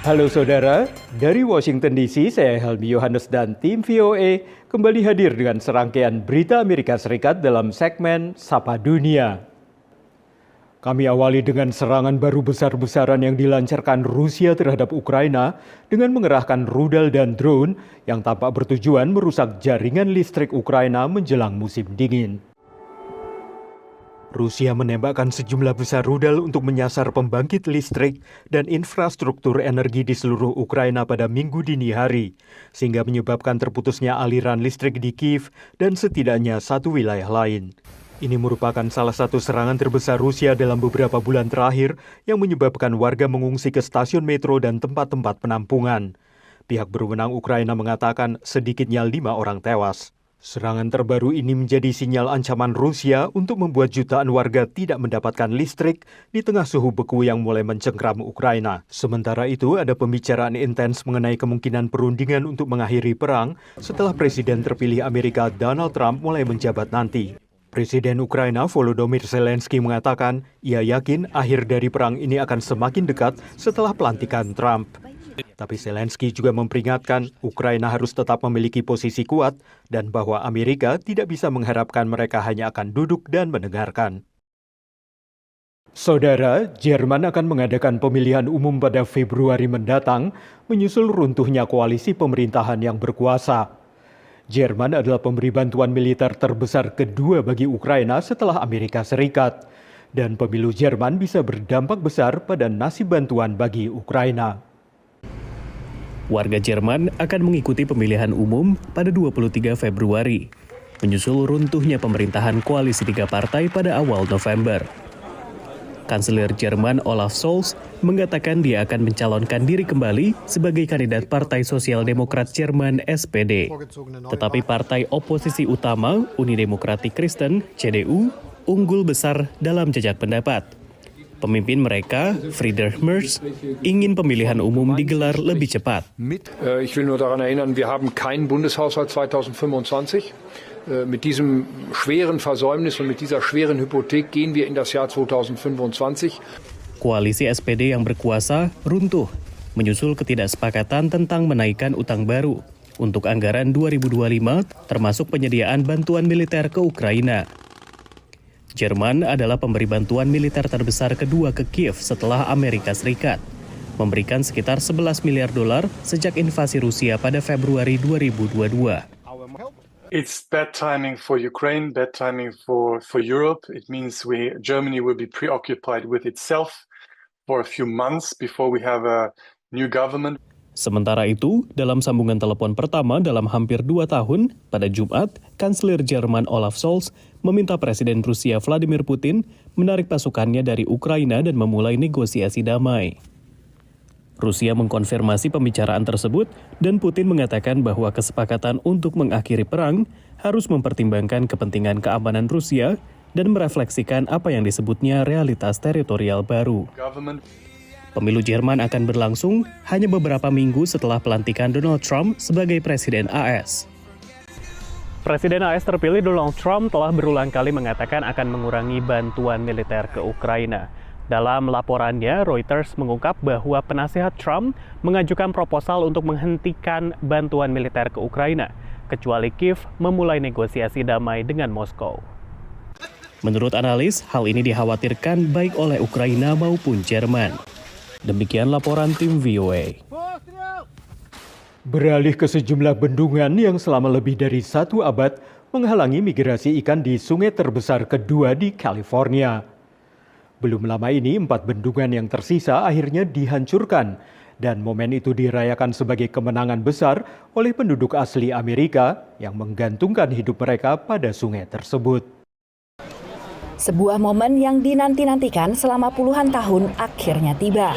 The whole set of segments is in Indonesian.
Halo saudara, dari Washington DC saya Helmi Yohanes dan tim VOA kembali hadir dengan serangkaian berita Amerika Serikat dalam segmen Sapa Dunia. Kami awali dengan serangan baru besar-besaran yang dilancarkan Rusia terhadap Ukraina dengan mengerahkan rudal dan drone yang tampak bertujuan merusak jaringan listrik Ukraina menjelang musim dingin. Rusia menembakkan sejumlah besar rudal untuk menyasar pembangkit listrik dan infrastruktur energi di seluruh Ukraina pada Minggu dini hari, sehingga menyebabkan terputusnya aliran listrik di Kiev dan setidaknya satu wilayah lain. Ini merupakan salah satu serangan terbesar Rusia dalam beberapa bulan terakhir yang menyebabkan warga mengungsi ke stasiun metro dan tempat-tempat penampungan. Pihak berwenang Ukraina mengatakan sedikitnya 5 orang tewas. Serangan terbaru ini menjadi sinyal ancaman Rusia untuk membuat jutaan warga tidak mendapatkan listrik di tengah suhu beku yang mulai mencengkram Ukraina. Sementara itu, ada pembicaraan intens mengenai kemungkinan perundingan untuk mengakhiri perang setelah Presiden terpilih Amerika Donald Trump mulai menjabat nanti. Presiden Ukraina Volodymyr Zelensky mengatakan ia yakin akhir dari perang ini akan semakin dekat setelah pelantikan Trump. Tapi Zelensky juga memperingatkan Ukraina harus tetap memiliki posisi kuat dan bahwa Amerika tidak bisa mengharapkan mereka hanya akan duduk dan mendengarkan. Saudara, Jerman akan mengadakan pemilihan umum pada Februari mendatang menyusul runtuhnya koalisi pemerintahan yang berkuasa. Jerman adalah pemberi bantuan militer terbesar kedua bagi Ukraina setelah Amerika Serikat. Dan pemilu Jerman bisa berdampak besar pada nasib bantuan bagi Ukraina. Warga Jerman akan mengikuti pemilihan umum pada 23 Februari, menyusul runtuhnya pemerintahan koalisi 3 partai pada awal November. Kanselir Jerman Olaf Scholz mengatakan dia akan mencalonkan diri kembali sebagai kandidat Partai Sosial Demokrat Jerman SPD. Tetapi partai oposisi utama Uni Demokratik Kristen (CDU) unggul besar dalam jajak pendapat. Pemimpin mereka, Friedrich Merz, ingin pemilihan umum digelar lebih cepat. Ich will nur daran erinnern, wir haben keinen Bundeshaushalt 2025. Mit diesem schweren Versäumnis und mit dieser schweren Hypothek gehen wir in das Jahr 2025. Koalisi SPD yang berkuasa runtuh, menyusul ketidaksepakatan tentang menaikkan utang baru untuk anggaran 2025, termasuk penyediaan bantuan militer ke Ukraina. Jerman adalah pemberi bantuan militer terbesar kedua ke Kiev setelah Amerika Serikat, memberikan sekitar 11 miliar dolar sejak invasi Rusia pada Februari 2022. It's bad timing for Ukraine, bad timing for Europe. It means Germany will be preoccupied with itself for a few months before we have a new government. Sementara itu, dalam sambungan telepon pertama dalam hampir 2 tahun, pada Jumat, Kanselir Jerman Olaf Scholz meminta Presiden Rusia Vladimir Putin menarik pasukannya dari Ukraina dan memulai negosiasi damai. Rusia mengkonfirmasi pembicaraan tersebut dan Putin mengatakan bahwa kesepakatan untuk mengakhiri perang harus mempertimbangkan kepentingan keamanan Rusia dan merefleksikan apa yang disebutnya realitas teritorial baru. Pemilu Jerman akan berlangsung hanya beberapa minggu setelah pelantikan Donald Trump sebagai Presiden AS. Presiden AS terpilih Donald Trump telah berulang kali mengatakan akan mengurangi bantuan militer ke Ukraina. Dalam laporannya, Reuters mengungkap bahwa penasihat Trump mengajukan proposal untuk menghentikan bantuan militer ke Ukraina, kecuali Kiev memulai negosiasi damai dengan Moskow. Menurut analis, hal ini dikhawatirkan baik oleh Ukraina maupun Jerman. Demikian laporan tim VOA. Beralih ke sejumlah bendungan yang selama lebih dari 1 abad menghalangi migrasi ikan di sungai terbesar kedua di California. Belum lama ini 4 bendungan yang tersisa akhirnya dihancurkan dan momen itu dirayakan sebagai kemenangan besar oleh penduduk asli Amerika yang menggantungkan hidup mereka pada sungai tersebut. Sebuah momen yang dinanti-nantikan selama puluhan tahun akhirnya tiba.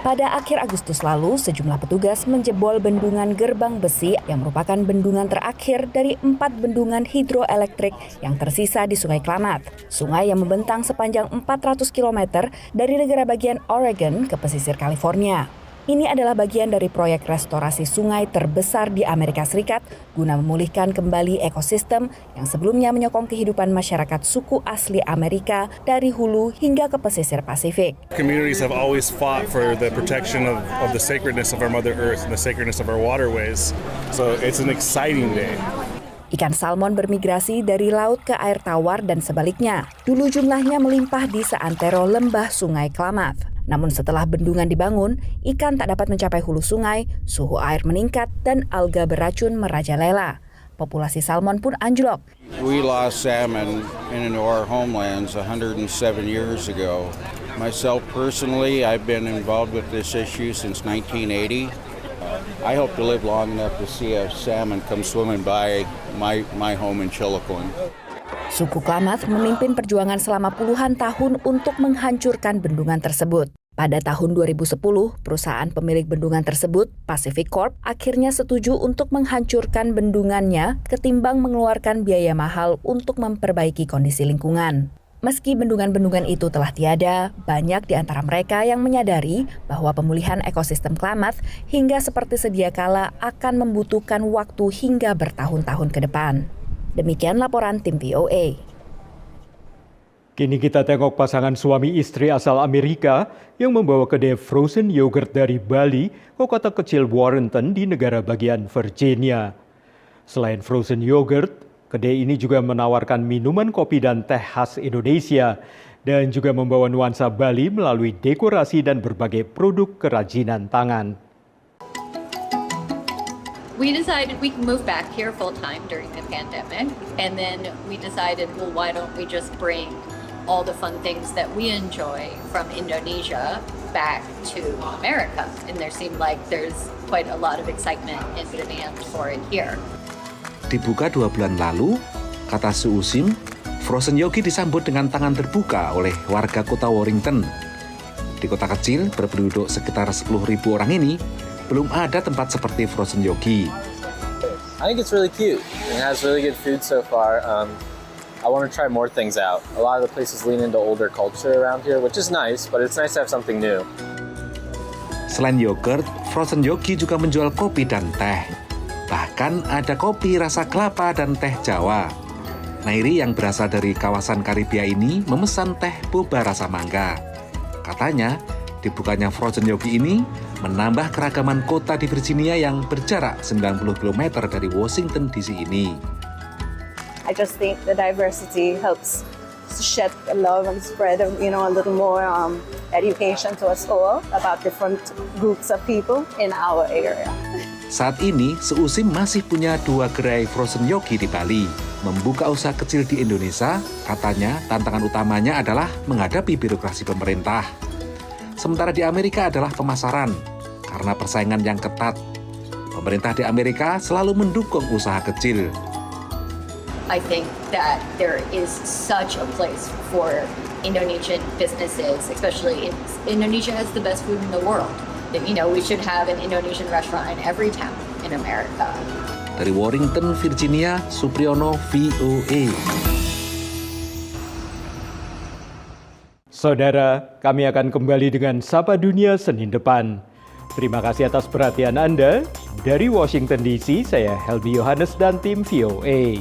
Pada akhir Agustus lalu, sejumlah petugas menjebol bendungan Gerbang Besi yang merupakan bendungan terakhir dari 4 bendungan hidroelektrik yang tersisa di Sungai Klamath. Sungai yang membentang sepanjang 400 km dari negara bagian Oregon ke pesisir California. Ini adalah bagian dari proyek restorasi sungai terbesar di Amerika Serikat guna memulihkan kembali ekosistem yang sebelumnya menyokong kehidupan masyarakat suku asli Amerika dari hulu hingga ke pesisir Pasifik. Communities have always fought for the protection of the sacredness of our Mother Earth and the sacredness of our waterways. So it's an exciting day. Ikan salmon bermigrasi dari laut ke air tawar dan sebaliknya. Dulu jumlahnya melimpah di seantero lembah Sungai Klamath. Namun setelah bendungan dibangun, ikan tak dapat mencapai hulu sungai, suhu air meningkat, dan alga beracun merajalela. Populasi salmon pun anjlok. We lost salmon in our homelands 107 years ago. Myself personally, I've been involved with this issue since 1980. I hope to live long enough to see a salmon come swimming by my home in Chiloquin. Suku Klamath memimpin perjuangan selama puluhan tahun untuk menghancurkan bendungan tersebut. Pada tahun 2010, perusahaan pemilik bendungan tersebut, Pacific Corp, akhirnya setuju untuk menghancurkan bendungannya ketimbang mengeluarkan biaya mahal untuk memperbaiki kondisi lingkungan. Meski bendungan-bendungan itu telah tiada, banyak di antara mereka yang menyadari bahwa pemulihan ekosistem Klamath hingga seperti sedia kala akan membutuhkan waktu hingga bertahun-tahun ke depan. Demikian laporan tim VOA. Kini kita tengok pasangan suami istri asal Amerika yang membawa kedai frozen yogurt dari Bali ke kota kecil Warrenton di negara bagian Virginia. Selain frozen yogurt, kedai ini juga menawarkan minuman kopi dan teh khas Indonesia dan juga membawa nuansa Bali melalui dekorasi dan berbagai produk kerajinan tangan. We decided we can move back here full time during the pandemic, and then we decided, well, why don't we just bring all the fun things that we enjoy from Indonesia back to America? And there seemed like there's quite a lot of excitement and demand for it here. Dibuka 2 bulan lalu, kata Su Usim, Frozen Yogi disambut dengan tangan terbuka oleh warga kota Warrenton. Di kota kecil berpenduduk sekitar 10.000 orang ini, belum ada tempat seperti Frozen Yogi. I think it's really cute. It has really good food so far. I want to try more things out. A lot of the places lean into older culture around here, which is nice, but it's nice to have something new. Selain yogurt, Frozen Yogi juga menjual kopi dan teh. Bahkan ada kopi rasa kelapa dan teh Jawa. Nairi yang berasal dari kawasan Karibia ini memesan teh boba rasa mangga. Katanya, dibukanya Frozen Yogi ini menambah keragaman kota di Virginia yang berjarak 90 km dari Washington DC ini. I just think the diversity helps shed a love and spread, a little more education to us all about different groups of people in our area. Saat ini, Seusim masih punya 2 gerai Frozen Yogi di Bali. Membuka usaha kecil di Indonesia, katanya tantangan utamanya adalah menghadapi birokrasi pemerintah. Sementara di Amerika adalah pemasaran, karena persaingan yang ketat. Pemerintah di Amerika selalu mendukung usaha kecil. I think that there is such a place for Indonesian businesses, especially Indonesia has the best food in the world. We should have an Indonesian restaurant in every town in America. Dari Warrenton, Virginia, Supriyono, VOA. Saudara, kami akan kembali dengan Sapa Dunia Senin depan. Terima kasih atas perhatian Anda. Dari Washington DC, saya Helby Yohanes dan tim VOA.